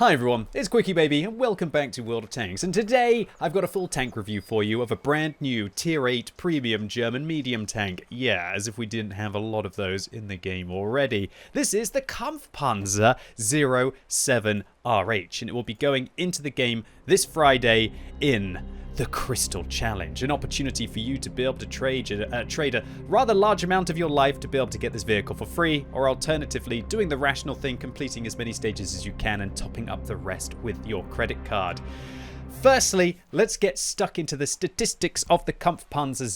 Hi everyone, it's QuickyBaby and welcome back to World of Tanks, and today I've got a full tank review for you of a brand new Tier 8 Premium German medium tank. Yeah, as if we didn't have a lot of those in the game already. This is the Kampfpanzer 07RH, and it will be going into the game this Friday in the Crystal Challenge, an opportunity for you to be able to trade a rather large amount of your life to be able to get this vehicle for free, or alternatively doing the rational thing, completing as many stages as you can and topping up the rest with your credit card. Firstly, let's get stuck into the statistics of the Kampfpanzer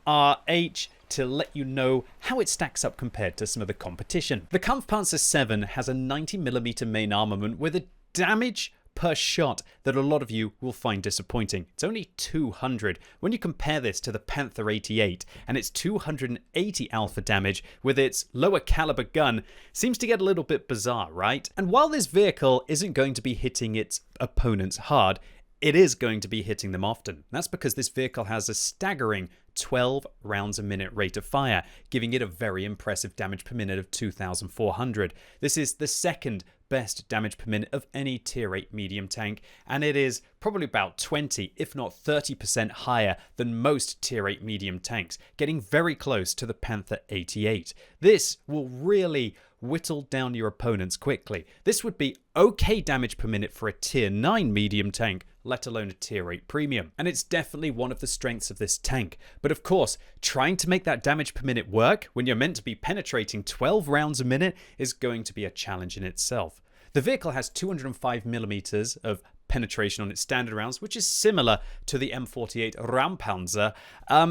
07RH to let you know how it stacks up compared to some of the competition. The Kampfpanzer 7 has a 90mm main armament with a damage per shot that a lot of you will find disappointing. It's only 200 when you compare this to the Panther 88, and its 280 alpha damage with its lower caliber gun seems to get a little bit bizarre, right? And while this vehicle isn't going to be hitting its opponents hard, it is going to be hitting them often. That's because this vehicle has a staggering 12 rounds a minute rate of fire, giving it a very impressive damage per minute of 2,400. This is the second best damage per minute of any tier 8 medium tank, and it is probably about 20 if not 30% higher than most tier 8 medium tanks, getting very close to the Panther 88. This will really whittle down your opponents quickly. This would be okay damage per minute for a tier 9 medium tank, let alone a tier 8 premium. And it's definitely one of the strengths of this tank. But of course, trying to make that damage per minute work when you're meant to be penetrating 12 rounds a minute is going to be a challenge in itself. The vehicle has 205mm of penetration on its standard rounds, which is similar to the M48 Kampfpanzer.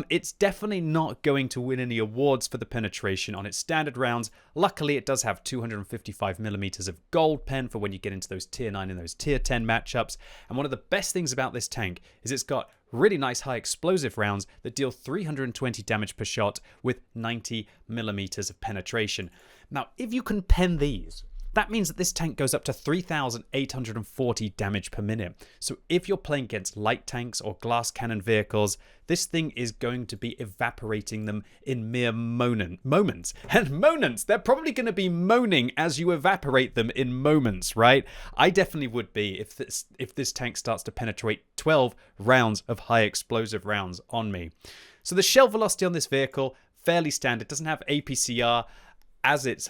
It's definitely not going to win any awards for the penetration on its standard rounds. Luckily, it does have 255mm of gold pen for when you get into those tier 9 and those tier 10 matchups. And one of the best things about this tank is it's got really nice high explosive rounds that deal 320 damage per shot with 90mm of penetration. Now, if you can pen these, that means that this tank goes up to 3,840 damage per minute. So if you're playing against light tanks or glass cannon vehicles, this thing is going to be evaporating them in mere moments. And moments, they're probably going to be moaning as you evaporate them in moments, right? I definitely would be if this tank starts to penetrate 12 rounds of high explosive rounds on me. So the shell velocity on this vehicle, fairly standard, doesn't have APCR. As its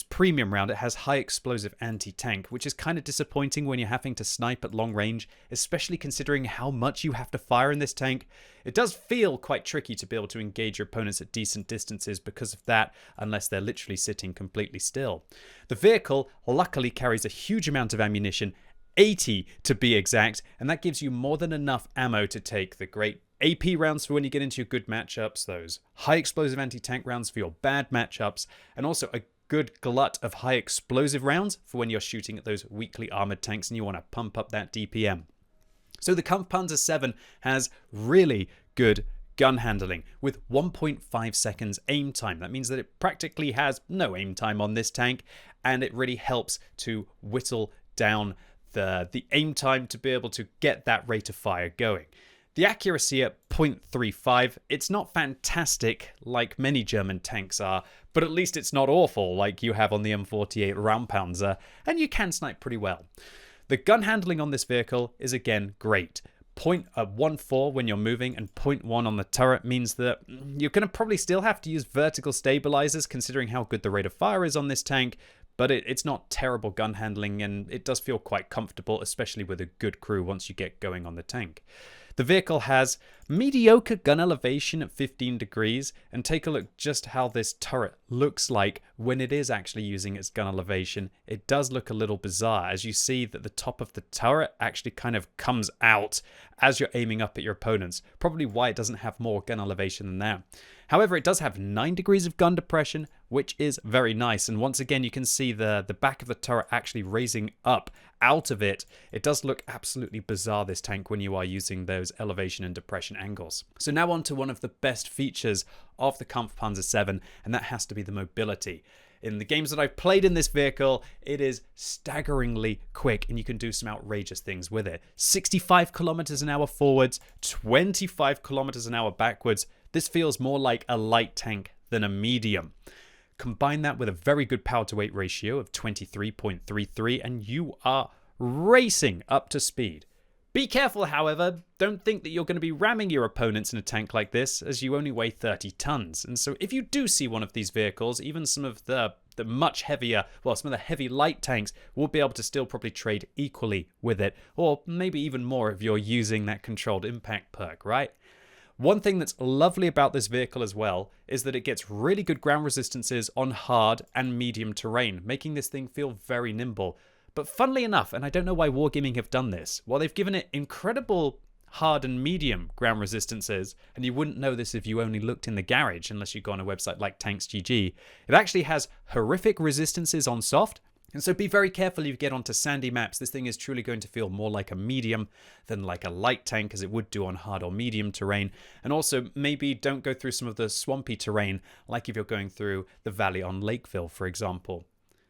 premium round, it has high explosive anti-tank, which is kind of disappointing when you're having to snipe at long range, especially considering how much you have to fire in this tank. It does feel quite tricky to be able to engage your opponents at decent distances because of that, unless they're literally sitting completely still. The vehicle luckily carries a huge amount of ammunition, 80 to be exact, and that gives you more than enough ammo to take the great AP rounds for when you get into your good matchups, those high explosive anti-tank rounds for your bad matchups, and also a good glut of high explosive rounds for when you're shooting at those weakly armored tanks and you want to pump up that DPM. So the Kampfpanzer 7 has really good gun handling with 1.5 seconds aim time. That means that it practically has no aim time on this tank, and it really helps to whittle down the aim time to be able to get that rate of fire going. The accuracy at 0.35, it's not fantastic like many German tanks are, but at least it's not awful like you have on the M48 Kampfpanzer, and you can snipe pretty well. The gun handling on this vehicle is again great. 0.14 when you're moving and 0.1 on the turret means that you're going to probably still have to use vertical stabilizers considering how good the rate of fire is on this tank, but it's not terrible gun handling, and it does feel quite comfortable, especially with a good crew once you get going on the tank. The vehicle has mediocre gun elevation at 15 degrees, and take a look just how this turret looks like when it is actually using its gun elevation. It does look a little bizarre, as you see that the top of the turret actually kind of comes out as you're aiming up at your opponents, probably why it doesn't have more gun elevation than that. However, it does have 9 degrees of gun depression, which is very nice, and once again you can see the back of the turret actually raising up out of it. It does look absolutely bizarre, this tank, when you are using those elevation and depression angles. So now on to one of the best features of the Kampfpanzer 7, and that has to be the mobility. In the games that I've played in this vehicle, it is staggeringly quick, and you can do some outrageous things with it. 65 kilometers an hour forwards, 25 kilometers an hour backwards. This feels more like a light tank than a medium. Combine that with a very good power to weight ratio of 23.33 and you are racing up to speed. Be careful, however. Don't think that you're going to be ramming your opponents in a tank like this, as you only weigh 30 tons. And so if you do see one of these vehicles, even some of the much heavier, well, some of the heavy light tanks will be able to still probably trade equally with it, or maybe even more if you're using that controlled impact perk, right? One thing that's lovely about this vehicle as well is that it gets really good ground resistances on hard and medium terrain, making this thing feel very nimble. But funnily enough, and I don't know why Wargaming have done this, while they've given it incredible hard and medium ground resistances, and you wouldn't know this if you only looked in the garage unless you go on a website like TanksGG, it actually has horrific resistances on soft. And so be very careful if you get onto sandy maps. This thing is truly going to feel more like a medium than like a light tank, as it would do on hard or medium terrain. And also maybe don't go through some of the swampy terrain, like if you're going through the valley on Lakeville, for example.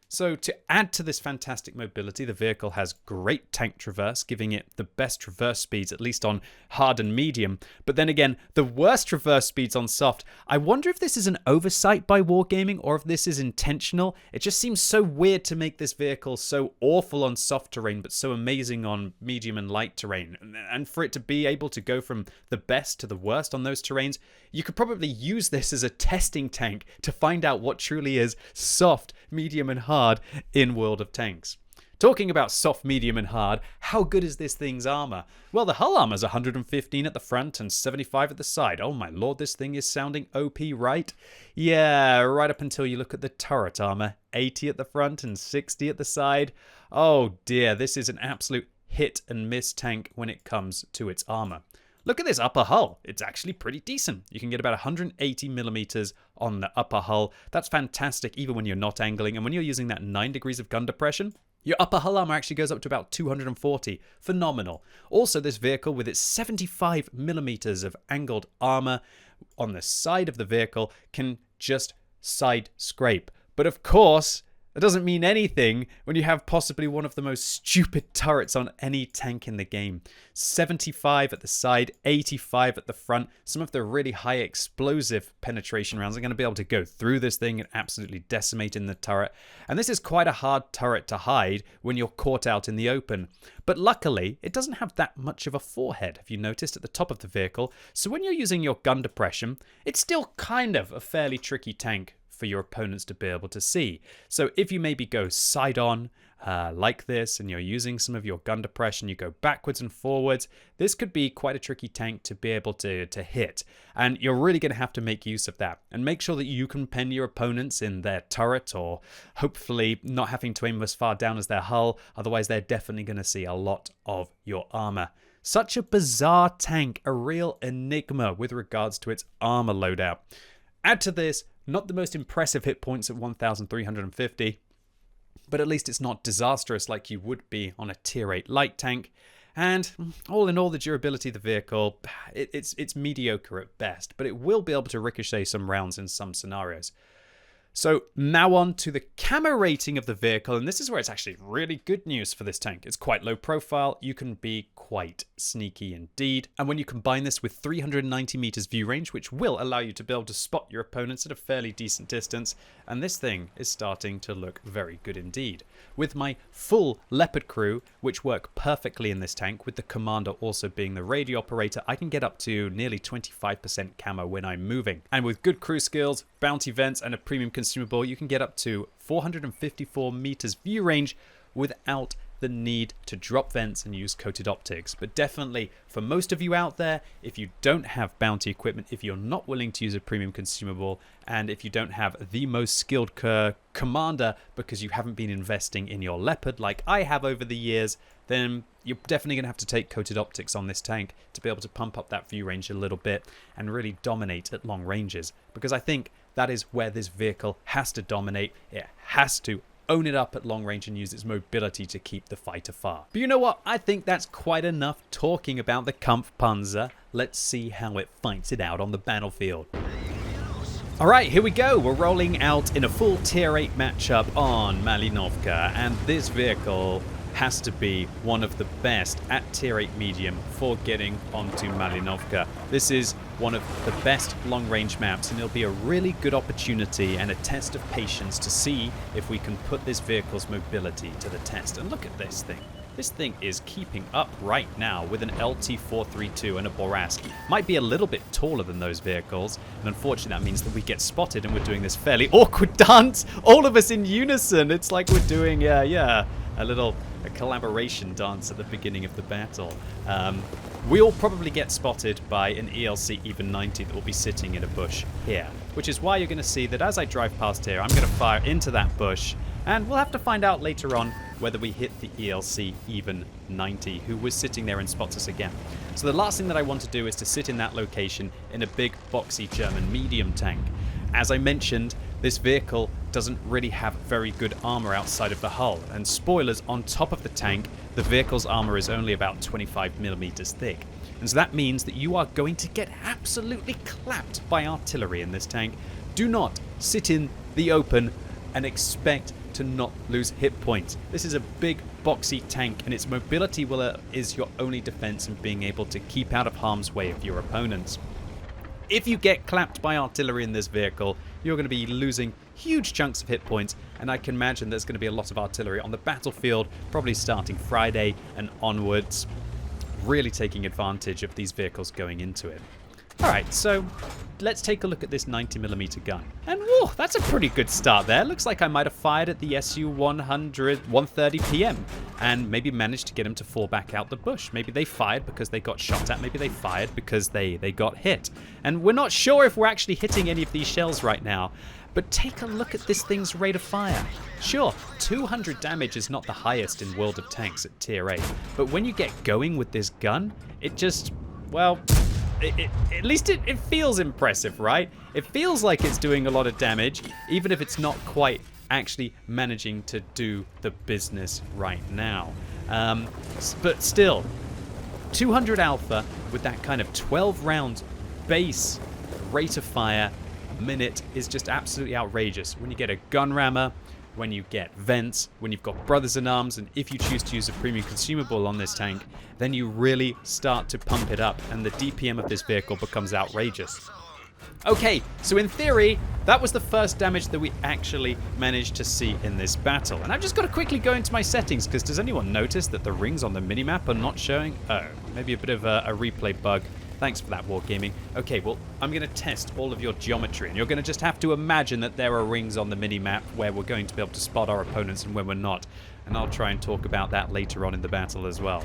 So to add to this fantastic mobility, the vehicle has great tank traverse, giving it the best traverse speeds, at least on hard and medium. But then again, the worst traverse speeds on soft. I wonder if this is an oversight by Wargaming or if this is intentional. It just seems so weird to make this vehicle so awful on soft terrain, but so amazing on medium and light terrain. And for it to be able to go from the best to the worst on those terrains, you could probably use this as a testing tank to find out what truly is soft, medium, and hard in World of Tanks. Talking about soft, medium, and hard, how good is this thing's armor? Well, the hull armor is 115 at the front and 75 at the side. Oh my lord, this thing is sounding OP, right? Yeah, right up until you look at the turret armor. 80 at the front and 60 at the side. Oh dear, this is an absolute hit and miss tank when it comes to its armor. Look at this upper hull. It's actually pretty decent. You can get about 180 millimeters on the upper hull. That's fantastic even when you're not angling. And when you're using that 9 degrees of gun depression, your upper hull armor actually goes up to about 240. Phenomenal. Also, this vehicle with its 75 millimeters of angled armor on the side of the vehicle can just side scrape. But of course, that doesn't mean anything when you have possibly one of the most stupid turrets on any tank in the game. 75 at the side, 85 at the front. Some of the really high explosive penetration rounds are going to be able to go through this thing and absolutely decimate in the turret. And this is quite a hard turret to hide when you're caught out in the open. But luckily, it doesn't have that much of a forehead, have you noticed, at the top of the vehicle. So when you're using your gun depression, it's still kind of a fairly tricky tank for your opponents to be able to see. So if you maybe go side on like this and you're using some of your gun depression, you go backwards and forwards, this could be quite a tricky tank to be able to hit. And you're really going to have to make use of that and make sure that you can pen your opponents in their turret, or hopefully not having to aim as far down as their hull. Otherwise, they're definitely going to see a lot of your armor. Such a bizarre tank, a real enigma with regards to its armor loadout. Add to this, not the most impressive hit points at 1,350, but at least it's not disastrous like you would be on a tier 8 light tank. And all in all, the durability of the vehicle, it's mediocre at best, but it will be able to ricochet some rounds in some scenarios. So now on to the camo rating of the vehicle, and this is where it's actually really good news for this tank. It's quite low profile, you can be quite sneaky indeed, and when you combine this with 390 meters view range, which will allow you to be able to spot your opponents at a fairly decent distance, and this thing is starting to look very good indeed. With my full Leopard crew, which work perfectly in this tank, with the commander also being the radio operator, I can get up to nearly 25% camo when I'm moving. And with good crew skills, bounty vents, and a premium consumable, you can get up to 454 meters view range without the need to drop vents and use coated optics. But definitely for most of you out there, if you don't have bounty equipment, if you're not willing to use a premium consumable, and if you don't have the most skilled commander because you haven't been investing in your Leopard like I have over the years, then you're definitely going to have to take coated optics on this tank to be able to pump up that view range a little bit and really dominate at long ranges. Because I think that is where this vehicle has to dominate. It has to own it up at long range and use its mobility to keep the fighter far. But you know what? I think that's quite enough talking about the Kampfpanzer. Let's see how it fights it out on the battlefield. Alright, here we go. We're rolling out in a full tier 8 matchup on Malinovka, and this vehicle has to be one of the best at tier 8 medium for getting onto Malinovka. This is one of the best long-range maps, and it'll be a really good opportunity and a test of patience to see if we can put this vehicle's mobility to the test. And look at this thing. This thing is keeping up right now with an LT-432 and a Borask. Might be a little bit taller than those vehicles, and unfortunately that means that we get spotted and we're doing this fairly awkward dance, all of us in unison. It's like we're doing, a collaboration dance at the beginning of the battle. We'll probably get spotted by an ELC even 90 that will be sitting in a bush here, which is why you're going to see that as I drive past here, I'm going to fire into that bush, and we'll have to find out later on whether we hit the ELC even 90, who was sitting there and spots us again. So the last thing that I want to do is to sit in that location in a big, boxy German medium tank. As I mentioned, this vehicle doesn't really have very good armor outside of the hull, and spoilers, on top of the tank, the vehicle's armor is only about 25 millimeters thick. And so that means that you are going to get absolutely clapped by artillery in this tank. Do not sit in the open and expect to not lose hit points. This is a big, boxy tank, and its mobility is your only defense in being able to keep out of harm's way of your opponents. If you get clapped by artillery in this vehicle, you're going to be losing huge chunks of hit points, and I can imagine there's going to be a lot of artillery on the battlefield, probably starting Friday and onwards, really taking advantage of these vehicles going into it. Alright, so let's take a look at this 90mm gun. And whoa, that's a pretty good start there. Looks like I might have fired at the SU-130 PM and maybe managed to get him to fall back out the bush. Maybe they fired because they got shot at. Maybe they fired because they got hit. And we're not sure if we're actually hitting any of these shells right now. But take a look at this thing's rate of fire. Sure, 200 damage is not the highest in World of Tanks at tier 8. But when you get going with this gun, it just, well, at least it feels impressive, right? It feels like it's doing a lot of damage, even if it's not quite actually managing to do the business right now. But still, 200 alpha with that kind of 12 round base rate of fire a minute is just absolutely outrageous. When you get a gun rammer, when you get vents, when you've got brothers in arms, and if you choose to use a premium consumable on this tank, then you really start to pump it up, and the DPM of this vehicle becomes outrageous. Okay, so in theory, that was the first damage that we actually managed to see in this battle. And I've just got to quickly go into my settings, because does anyone notice that the rings on the minimap are not showing? Oh, maybe a bit of a replay bug. Thanks for that, Wargaming. Okay, well, I'm going to test all of your geometry, and you're going to just have to imagine that there are rings on the minimap where we're going to be able to spot our opponents and when we're not. And I'll try and talk about that later on in the battle as well.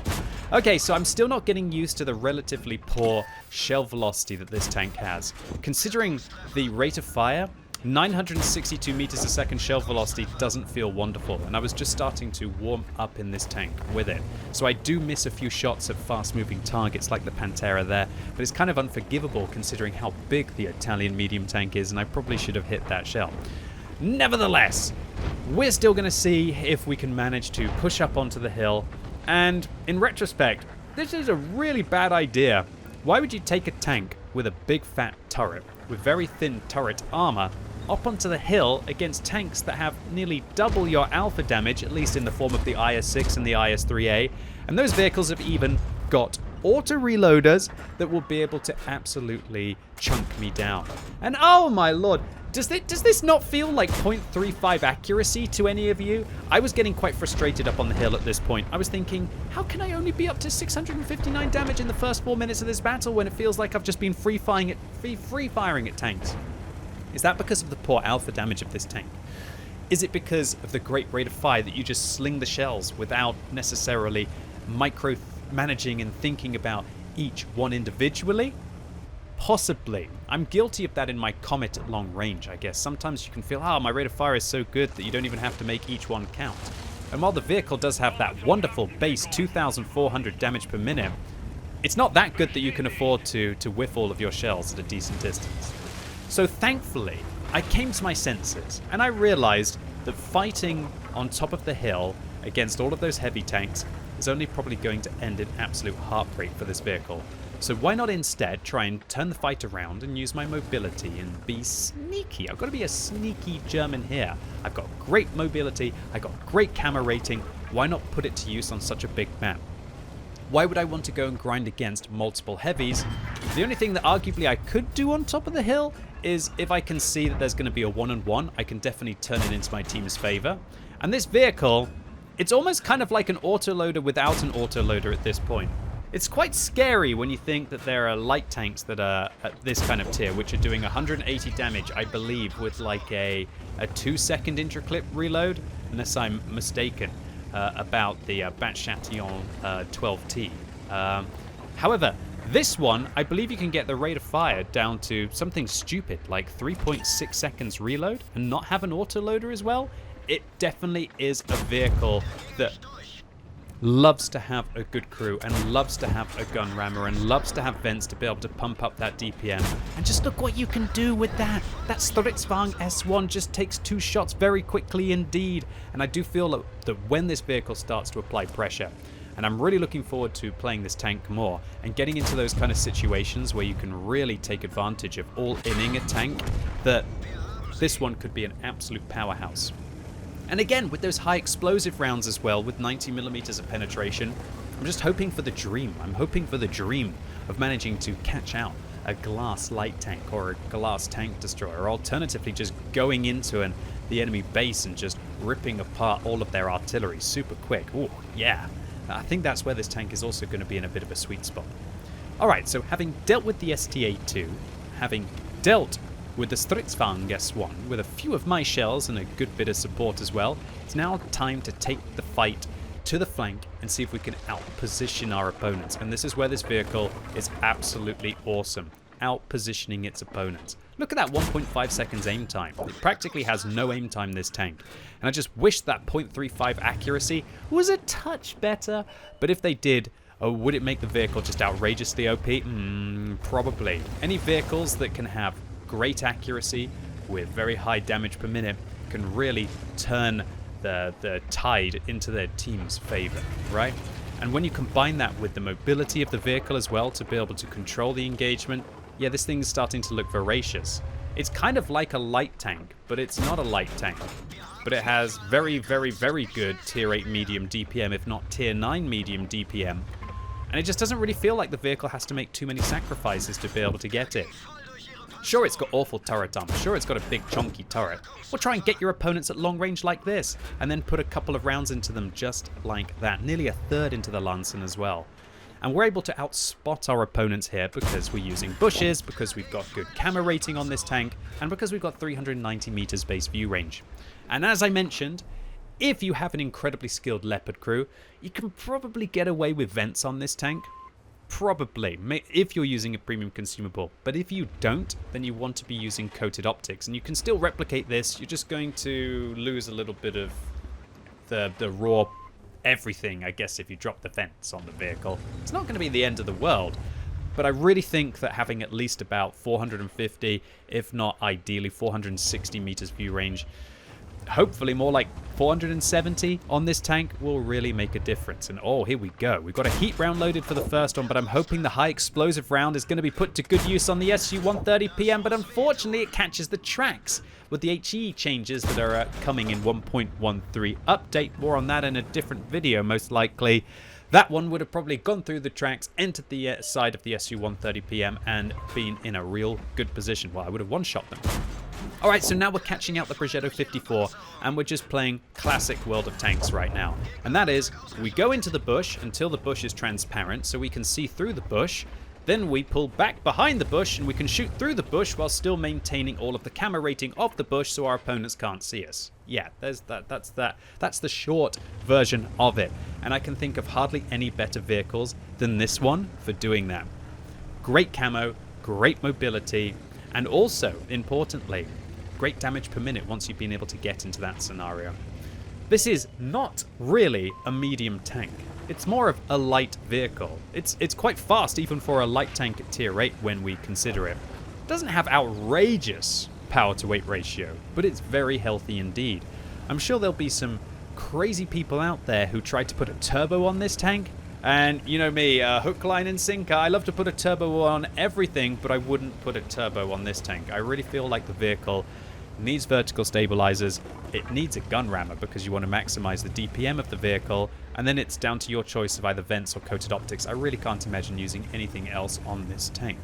Okay, so I'm still not getting used to the relatively poor shell velocity that this tank has. Considering the rate of fire, 962 meters a second shell velocity doesn't feel wonderful, and I was just starting to warm up in this tank with it. So I do miss a few shots at fast-moving targets like the Pantera there, but it's kind of unforgivable considering how big the Italian medium tank is, and I probably should have hit that shell. Nevertheless, we're still going to see if we can manage to push up onto the hill, and in retrospect, this is a really bad idea. Why would you take a tank with a big fat turret, with very thin turret armor, up onto the hill against tanks that have nearly double your alpha damage, at least in the form of the IS-6 and the IS-3A, and those vehicles have even got auto-reloaders that will be able to absolutely chunk me down. And oh my lord, does this not feel like 0.35 accuracy to any of you? I was getting quite frustrated up on the hill at this point. I was thinking, how can I only be up to 659 damage in the first 4 minutes of this battle when it feels like I've just been free firing at tanks? Is that because of the poor alpha damage of this tank? Is it because of the great rate of fire that you just sling the shells without necessarily micro-managing and thinking about each one individually? Possibly. I'm guilty of that in my Comet at long range, I guess. Sometimes you can feel, my rate of fire is so good that you don't even have to make each one count. And while the vehicle does have that wonderful base 2,400 damage per minute, it's not that good that you can afford to whiff all of your shells at a decent distance. So thankfully, I came to my senses, and I realized that fighting on top of the hill against all of those heavy tanks is only probably going to end in absolute heartbreak for this vehicle. So why not instead try and turn the fight around and use my mobility and be sneaky? I've got to be a sneaky German here. I've got great mobility, I've got great camo rating. Why not put it to use on such a big map? Why would I want to go and grind against multiple heavies? The only thing that arguably I could do on top of the hill is if I can see that there's going to be a one-on-one, I can definitely turn it into my team's favor. And this vehicle, it's almost kind of like an autoloader without an autoloader at this point. It's quite scary when you think that there are light tanks that are at this kind of tier, which are doing 180 damage, I believe, with like a 2-second intraclip reload, unless I'm mistaken, about the Bat-Chatillon 12T. However, this one, I believe you can get the rate of fire down to something stupid, like 3.6 seconds reload, and not have an autoloader as well. It definitely is a vehicle that loves to have a good crew and loves to have a gun rammer and loves to have vents to be able to pump up that DPM. And just look what you can do with that. That Stridsvagn S1 just takes 2 shots very quickly indeed. And I do feel that when this vehicle starts to apply pressure, and I'm really looking forward to playing this tank more and getting into those kind of situations where you can really take advantage of all-inning a tank, that this one could be an absolute powerhouse. And again, with those high explosive rounds as well, with 90mm of penetration, I'm just hoping for the dream. I'm hoping for the dream of managing to catch out a glass light tank or a glass tank destroyer, or alternatively just going into the enemy base and just ripping apart all of their artillery super quick. Oh, yeah. I think that's where this tank is also going to be in a bit of a sweet spot. Alright, so having dealt with the STA-2, having dealt with the Stridsvagn S1, with a few of my shells and a good bit of support as well, it's now time to take the fight to the flank and see if we can out-position our opponents. And this is where this vehicle is absolutely awesome, out-positioning its opponents. Look at that 1.5 seconds aim time. It practically has no aim time, this tank. And I just wish that 0.35 accuracy was a touch better, but if they did, would it make the vehicle just outrageously OP? Probably. Any vehicles that can have great accuracy with very high damage per minute can really turn the tide into their team's favor, right? And when you combine that with the mobility of the vehicle as well to be able to control the engagement, yeah, this thing's starting to look ferocious. It's kind of like a light tank, but it's not a light tank. But it has very, very, very good tier 8 medium DPM, if not tier 9 medium DPM. And it just doesn't really feel like the vehicle has to make too many sacrifices to be able to get it. Sure, it's got awful turret armor. Sure, it's got a big chunky turret. Well, try and get your opponents at long range like this, and then put a couple of rounds into them just like that. Nearly a third into the Lansen as well. And we're able to outspot our opponents here because we're using bushes, because we've got good camo rating on this tank, and because we've got 390 meters base view range. And as I mentioned, if you have an incredibly skilled Leopard crew, you can probably get away with vents on this tank. Probably, if you're using a premium consumable. But if you don't, then you want to be using coated optics. And you can still replicate this, you're just going to lose a little bit of the raw everything, I guess, if you drop the vents on the vehicle. It's not going to be the end of the world. But I really think that having at least about 450, if not ideally 460 meters view range, hopefully more like 470 on this tank, will really make a difference. And oh, here we go. We've got a heat round loaded for the first one, but I'm hoping the high explosive round is going to be put to good use on the SU-130PM, but unfortunately it catches the tracks with the HE changes that are coming in 1.13 update. More on that in a different video, most likely. That one would have probably gone through the tracks, entered the side of the SU-130PM, and been in a real good position. Well, I would have one-shot them. Alright, so now we're catching out the Progetto 54, and we're just playing classic World of Tanks right now. And that is, we go into the bush until the bush is transparent, so we can see through the bush. Then we pull back behind the bush, and we can shoot through the bush while still maintaining all of the camo rating of the bush so our opponents can't see us. Yeah, there's that. That's the short version of it. And I can think of hardly any better vehicles than this one for doing that. Great camo, great mobility, and also, importantly, great damage per minute once you've been able to get into that scenario. This is not really a medium tank. It's more of a light vehicle. It's quite fast even for a light tank at tier 8 when we consider it. It doesn't have outrageous power to weight ratio, but it's very healthy indeed. I'm sure there'll be some crazy people out there who try to put a turbo on this tank. And you know me, hook, line, and sinker. I love to put a turbo on everything, but I wouldn't put a turbo on this tank. I really feel like the vehicle needs vertical stabilizers, it needs a gun rammer because you want to maximize the DPM of the vehicle, and then it's down to your choice of either vents or coated optics. I really can't imagine using anything else on this tank.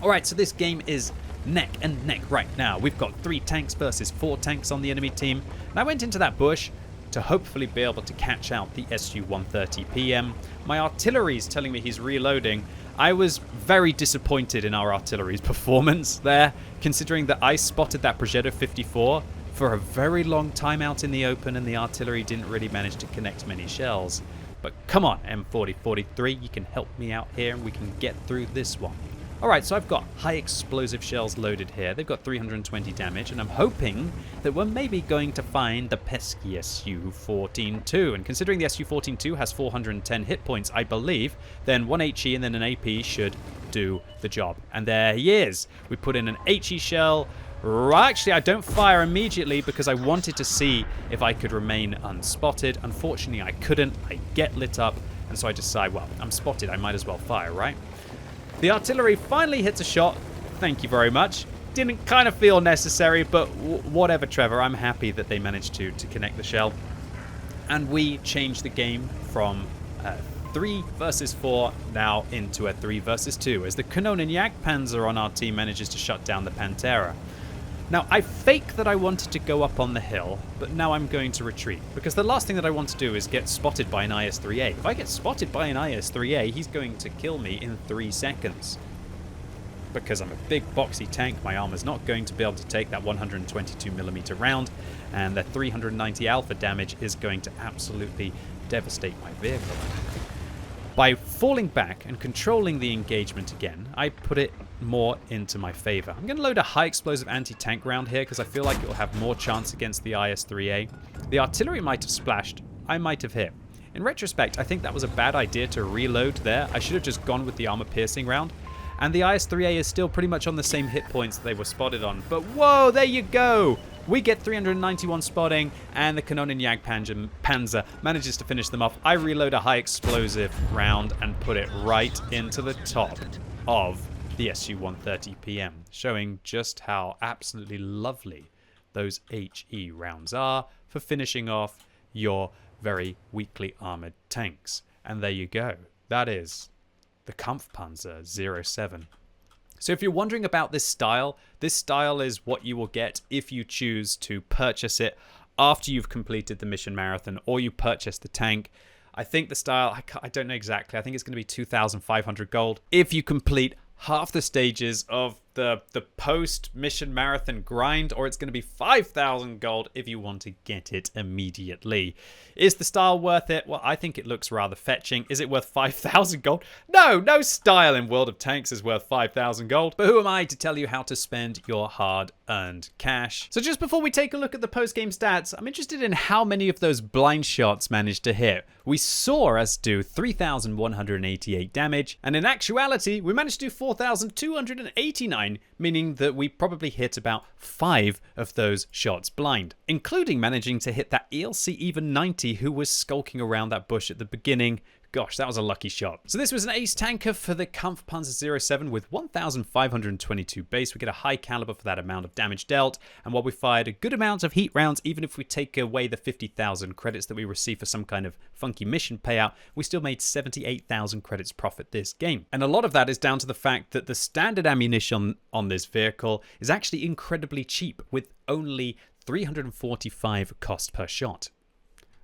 Alright, so this game is neck and neck right now. We've got 3 tanks versus 4 tanks on the enemy team, and I went into that bush to hopefully be able to catch out the Su-130PM. My artillery's telling me he's reloading. I was very disappointed in our artillery's performance there, considering that I spotted that Progetto 54 for a very long time out in the open and the artillery didn't really manage to connect many shells. But come on, M4043, you can help me out here and we can get through this one. Alright, so I've got high explosive shells loaded here. They've got 320 damage, and I'm hoping that we're maybe going to find the pesky Su-14-2. And considering the Su-14-2 has 410 hit points, I believe, then 1 HE and then an AP should do the job. And there he is. We put in an HE shell. Actually, I don't fire immediately because I wanted to see if I could remain unspotted. Unfortunately, I couldn't. I get lit up, and so I decide, well, I'm spotted. I might as well fire, right? The artillery finally hits a shot. Thank you very much. Didn't kind of feel necessary, but whatever, Trevor. I'm happy that they managed to connect the shell. And we changed the game from 3 versus 4 now into a 3 versus 2 as the Kampfpanzer on our team manages to shut down the Pantera. Now, I fake that I wanted to go up on the hill, but now I'm going to retreat, because the last thing that I want to do is get spotted by an IS-3A. If I get spotted by an IS-3A, he's going to kill me in 3 seconds. Because I'm a big boxy tank, my armor's not going to be able to take that 122mm round, and the 390 alpha damage is going to absolutely devastate my vehicle. By falling back and controlling the engagement again, I put it more into my favor. I'm going to load a high explosive anti-tank round here because I feel like it will have more chance against the IS-3A. The artillery might have splashed. I might have hit. In retrospect, I think that was a bad idea to reload there. I should have just gone with the armor-piercing round. And the IS-3A is still pretty much on the same hit points that they were spotted on. But whoa, there you go! We get 391 spotting, and the Kampfpanzer manages to finish them off. I reload a high explosive round and put it right into the top of the Su-130PM, showing just how absolutely lovely those HE rounds are for finishing off your very weakly armored tanks. And there you go. That is the Kampfpanzer 07. So if you're wondering about this style is what you will get if you choose to purchase it after you've completed the mission marathon or you purchase the tank. I think the style, I don't know exactly, I think it's going to be 2,500 gold if you complete half the stages of the post-mission marathon grind, or it's going to be 5,000 gold if you want to get it immediately. Is the style worth it? Well, I think it looks rather fetching. Is it worth 5,000 gold? No style in World of Tanks is worth 5,000 gold. But who am I to tell you how to spend your hard-earned cash? So just before we take a look at the post-game stats, I'm interested in how many of those blind shots managed to hit. We saw us do 3,188 damage, and in actuality, we managed to do 4,289, meaning that we probably hit about 5 of those shots blind, including managing to hit that ELC even 90 who was skulking around that bush at the beginning. Gosh, that was a lucky shot. So this was an ace tanker for the Kampfpanzer 07 with 1,522 base. We get a high caliber for that amount of damage dealt. And while we fired a good amount of heat rounds, even if we take away the 50,000 credits that we receive for some kind of funky mission payout, we still made 78,000 credits profit this game. And a lot of that is down to the fact that the standard ammunition on this vehicle is actually incredibly cheap, with only 345 cost per shot.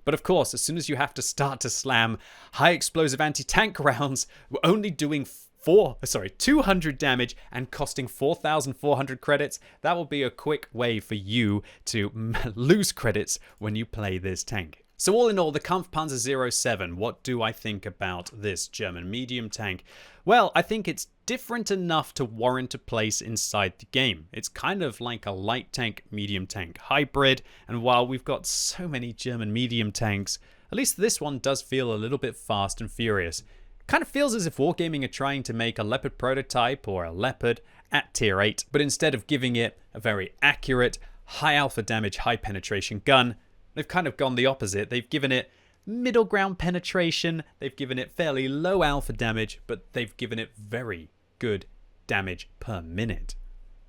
But of course, as soon as you have to start to slam high explosive anti-tank rounds, we're only doing 200 damage and costing 4,400 credits. That will be a quick way for you to lose credits when you play this tank. So all in all, the Kampfpanzer 07, what do I think about this German medium tank? Well, I think it's different enough to warrant a place inside the game. It's kind of like a light tank, medium tank hybrid, and while we've got so many German medium tanks, at least this one does feel a little bit fast and furious. Kind of feels as if Wargaming are trying to make a Leopard prototype or a Leopard at tier 8, but instead of giving it a very accurate, high alpha damage, high penetration gun, they've kind of gone the opposite. They've given it middle ground penetration, they've given it fairly low alpha damage, but they've given it very good damage per minute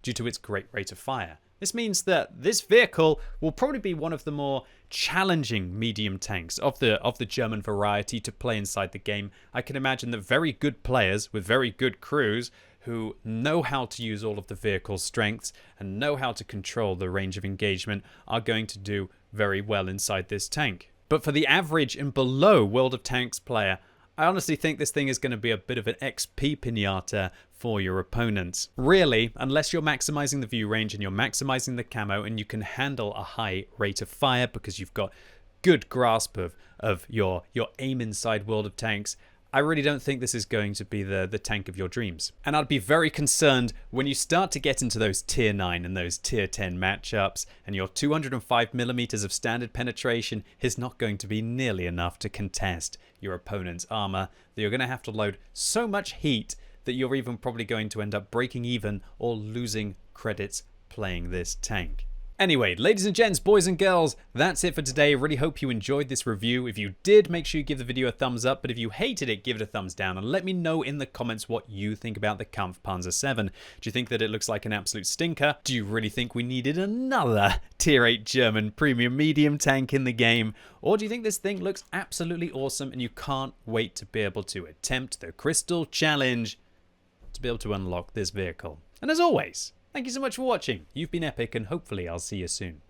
due to its great rate of fire. This means that this vehicle will probably be one of the more challenging medium tanks of the German variety to play inside the game. I can imagine that very good players with very good crews who know how to use all of the vehicle's strengths and know how to control the range of engagement are going to do very well inside this tank. But for the average and below World of Tanks player, I honestly think this thing is going to be a bit of an XP pinata for your opponents. Really, unless you're maximizing the view range and you're maximizing the camo and you can handle a high rate of fire because you've got good grasp of your aim inside World of Tanks, I really don't think this is going to be the tank of your dreams. And I'd be very concerned when you start to get into those tier 9 and those tier 10 matchups and your 205mm of standard penetration is not going to be nearly enough to contest your opponent's armor, that you're going to have to load so much heat that you're even probably going to end up breaking even or losing credits playing this tank. Anyway, ladies and gents, boys and girls, that's it for today. Really hope you enjoyed this review. If you did, make sure you give the video a thumbs up, but if you hated it, give it a thumbs down and let me know in the comments what you think about the Kampfpanzer 7. Do you think that it looks like an absolute stinker? Do you really think we needed another tier 8 German premium medium tank in the game? Or do you think this thing looks absolutely awesome and you can't wait to be able to attempt the Crystal Challenge to be able to unlock this vehicle? And as always, thank you so much for watching. You've been epic and hopefully I'll see you soon.